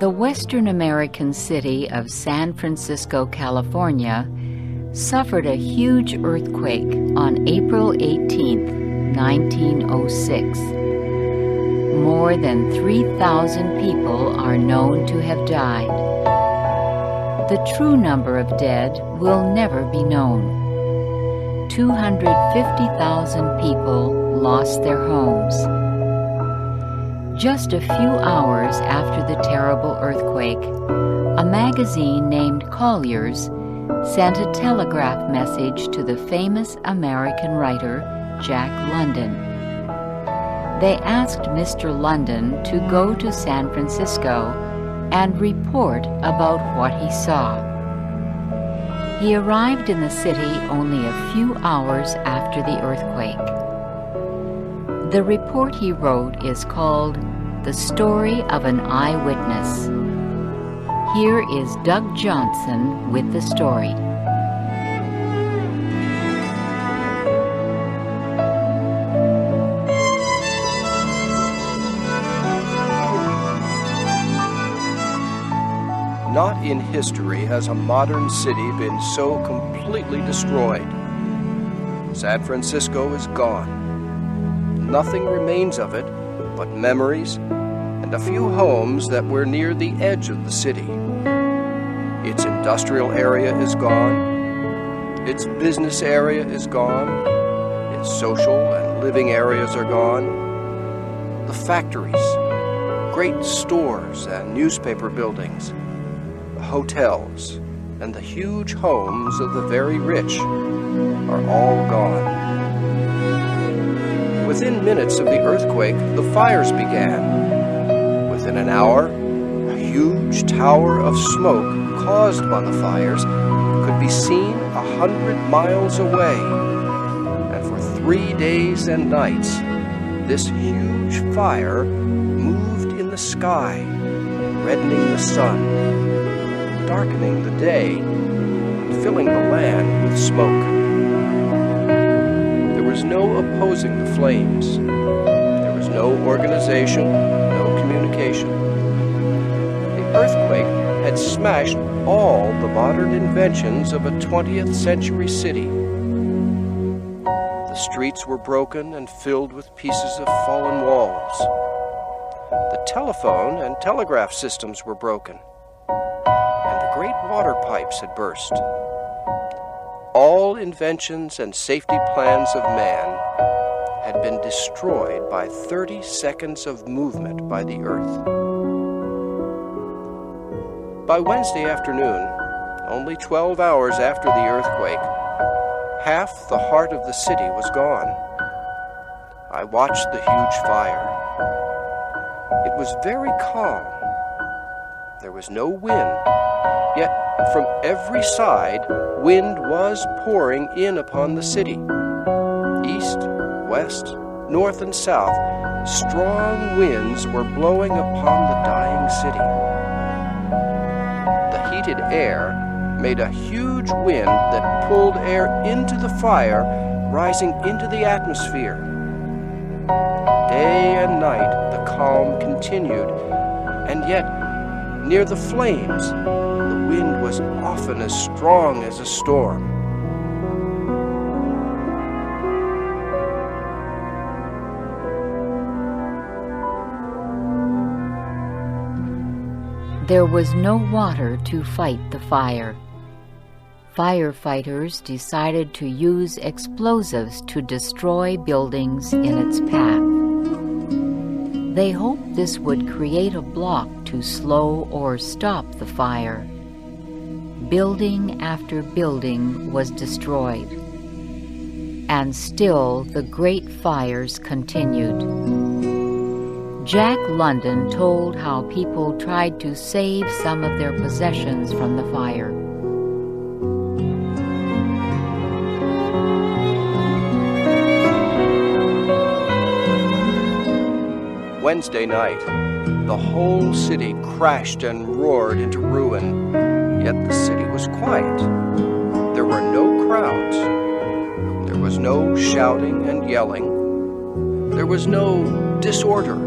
The western American city of San Francisco, California, suffered a huge earthquake on April 18, 1906. More than 3,000 people are known to have died. The true number of dead will never be known. 250,000 people lost their homes. Just a few hours after the terrible earthquake, a magazine named Collier's sent a telegraph message to the famous American writer Jack London. They asked Mr. London to go to San Francisco and report about what he saw. He arrived in the city only a few hours after the earthquake. The report he wrote is called "The Story of an Eyewitness." Here is Doug Johnson with the story. Not in history has a modern city been so completely destroyed. San Francisco is gone. Nothing remains of it but memories and a few homes that were near the edge of the city. Its industrial area is gone. Its business area is gone. Its social and living areas are gone. The factories, great stores and newspaper buildings, hotels, and the huge homes of the very rich are all gone. Within minutes of the earthquake, the fires began. Within an hour, a huge tower of smoke caused by the fires could be seen 100 miles away. And for 3 days and nights, this huge fire moved in the sky, reddening the sun, darkening the day, and filling the land with smoke. There was no opposing the flames. There was no organization, no communication. The earthquake had smashed all the modern inventions of a 20th century city. The streets were broken and filled with pieces of fallen walls. The telephone and telegraph systems were broken. Great water pipes had burst. All inventions and safety plans of man had been destroyed by 30 seconds of movement by the earth. By Wednesday afternoon, only 12 hours after the earthquake, half the heart of the city was gone. I watched the huge fire. It was very calm. There was no wind. Yet from every side, wind was pouring in upon the city. East, west, north, and south, strong winds were blowing upon the dying city. The heated air made a huge wind that pulled air into the fire, rising into the atmosphere. Day and night the calm continued, and yet near the flames, the wind was often as strong as a storm. There was no water to fight the fire. Firefighters decided to use explosives to destroy buildings in its path. They hoped this would create a block to slow or stop the fire. Building after building was destroyed. And still the great fires continued. Jack London told how people tried to save some of their possessions from the fire. Wednesday night, the whole city crashed and roared into ruin, yet the city was quiet. There were no crowds. There was no shouting and yelling. There was no disorder.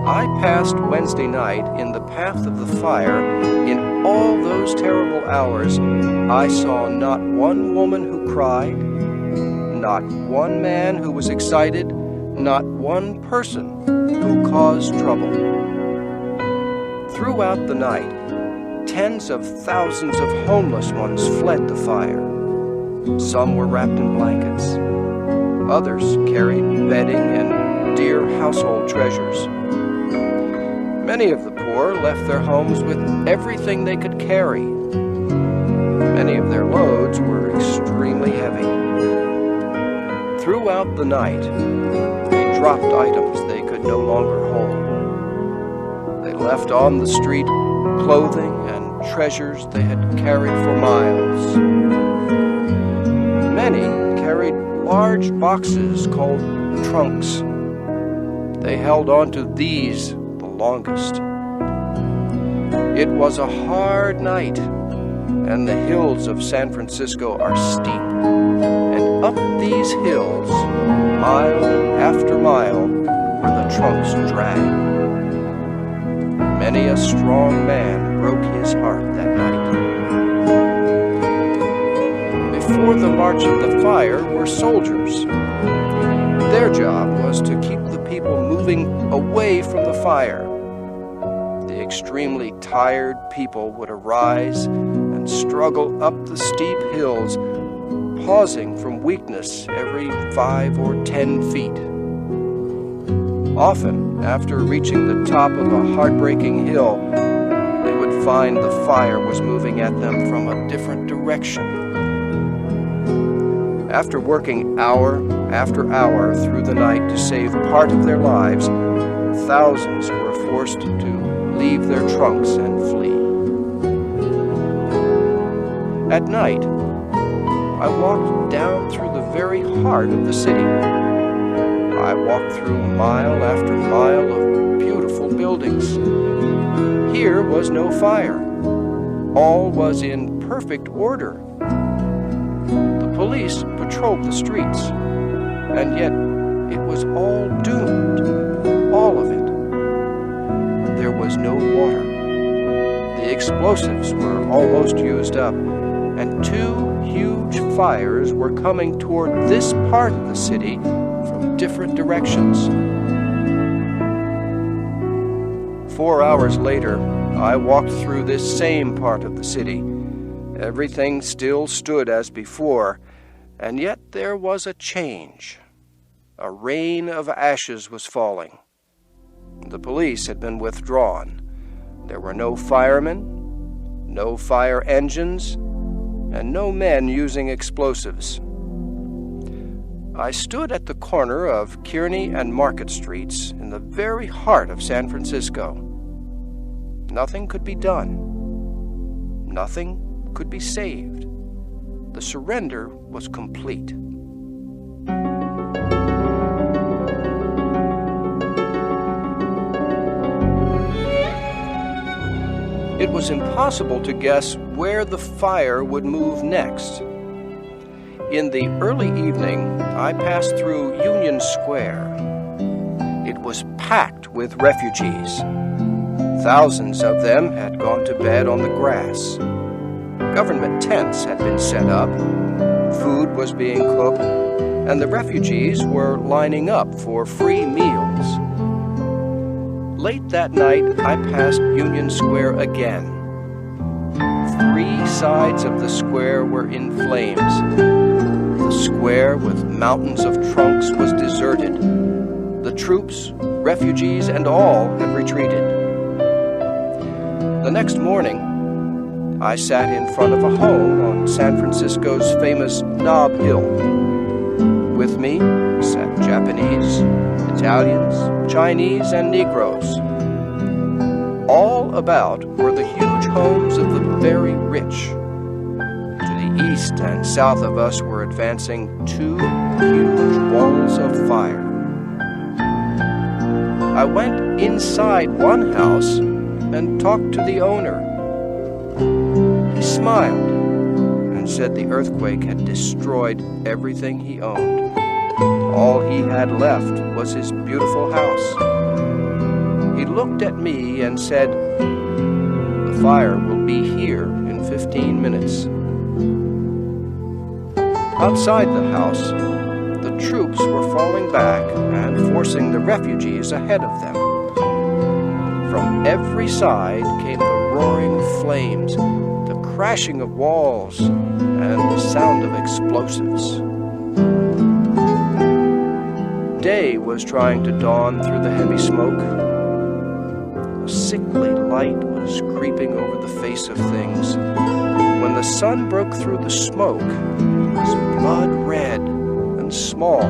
I passed Wednesday night in the path of the fire. In all those terrible hours, I saw not one woman who cried, not one man who was excited, not one person who caused trouble. Throughout the night, tens of thousands of homeless ones fled the fire. Some were wrapped in blankets. Others carried bedding and dear household treasures. Many of the poor left their homes with everything they could carry. Many of their loads were extremely heavy. Throughout the night, they dropped items they could no longer hold. They left on the street clothing and treasures they had carried for miles. Many carried large boxes called trunks. They held on to these the longest. It was a hard night, and the hills of San Francisco are steep. And up these hills, mile after mile, were the trunks dragged. Many a strong man broke his heart that night. Before the march of the fire were soldiers. Their job was to keep the people moving away from the fire. The extremely tired people would arise and struggle up the steep hills, pausing from weakness every 5 or 10 feet. Often, after reaching the top of a heartbreaking hill, they would find the fire was moving at them from a different direction. After working hour after hour through the night to save part of their lives, thousands were forced to leave their trunks and flee. At night, I walked down through the very heart of the city. I walked through mile after mile of beautiful buildings. Here was no fire. All was in perfect order. The police patrolled the streets, and yet it was all doomed, all of it. There was no water. The explosives were almost used up, and 2 huge fires were coming toward this part of the city from different directions. 4 hours later, I walked through this same part of the city. Everything still stood as before, and yet there was a change. A rain of ashes was falling. The police had been withdrawn. There were no firemen, no fire engines, and no men using explosives. I stood at the corner of Kearny and Market Streets in the very heart of San Francisco. Nothing could be done. Nothing could be saved. The surrender was complete. It was impossible to guess where the fire would move next. In the early evening, I passed through Union Square. It was packed with refugees. Thousands of them had gone to bed on the grass. Government tents had been set up. Food was being cooked, and the refugees were lining up for free meals. Late that night, I passed Union Square again. 3 sides of the square were in flames. The square with mountains of trunks was deserted. The troops, refugees, and all had retreated. The next morning, I sat in front of a home on San Francisco's famous Nob Hill. With me sat Japanese, Italians, Chinese, and Negroes. All about were the huge homes of the very rich. To the east and south of us were advancing 2 huge walls of fire. I went inside one house and talked to the owner. He smiled and said the earthquake had destroyed everything he owned. All he had left was his beautiful house. he looked at me and said, "The fire will be here in 15 minutes." Outside the house, the troops were falling back and forcing the refugees ahead of them. From every side came the roaring flames, the crashing of walls, and the sound of explosives. Day was trying to dawn through the heavy smoke. A sickly light was creeping over the face of things. When the sun broke through the smoke, it was blood red and small.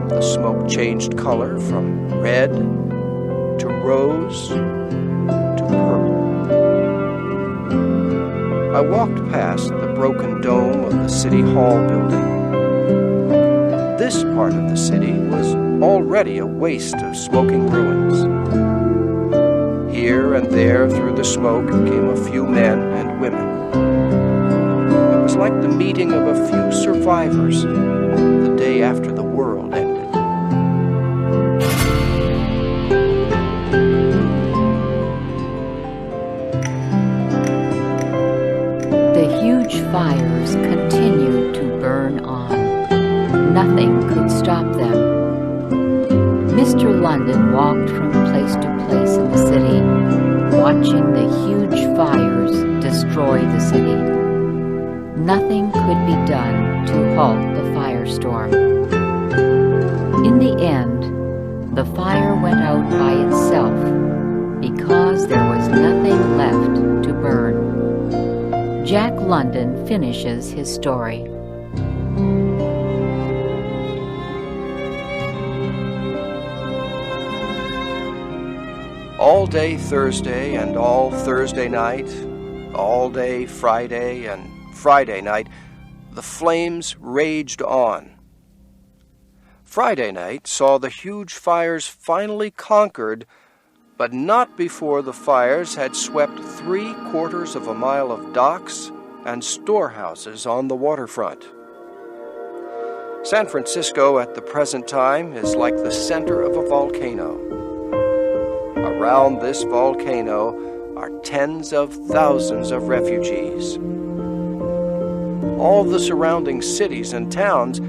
The smoke changed color from red to rose to purple. I walked past the broken dome of the City Hall building. This part of the city was already a waste of smoking ruins. Here and there through the smoke came a few men and women. It was like the meeting of a few survivors the day after the world ended. The huge fires continued to burn on. Nothing could stop them. Mr. London walked from place to place in the city, watching the huge fires destroy the city. Nothing could be done to halt the firestorm. In the end, the fire went out by itself because there was nothing left to burn. Jack London finishes his story. All day Thursday and all Thursday night, all day Friday and Friday night, the flames raged on. Friday night saw the huge fires finally conquered, but not before the fires had swept 3/4 of a mile of docks and storehouses on the waterfront. San Francisco at the present time is like the center of a volcano. Around this volcano are tens of thousands of refugees. All the surrounding cities and towns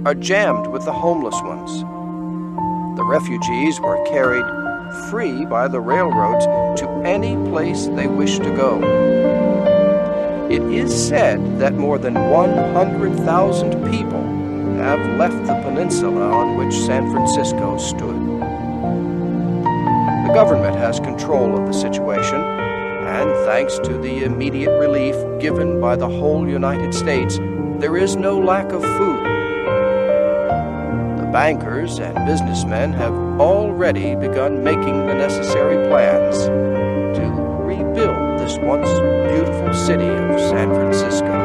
are jammed with the homeless ones. The refugees were carried free by the railroads to any place they wish to go. It is said that more than 100,000 people have left the peninsula on which San Francisco stood. The government has control of the situation, and thanks to the immediate relief given by the whole United States, there is no lack of food. The bankers and businessmen have already begun making the necessary plans to rebuild this once beautiful city of San Francisco.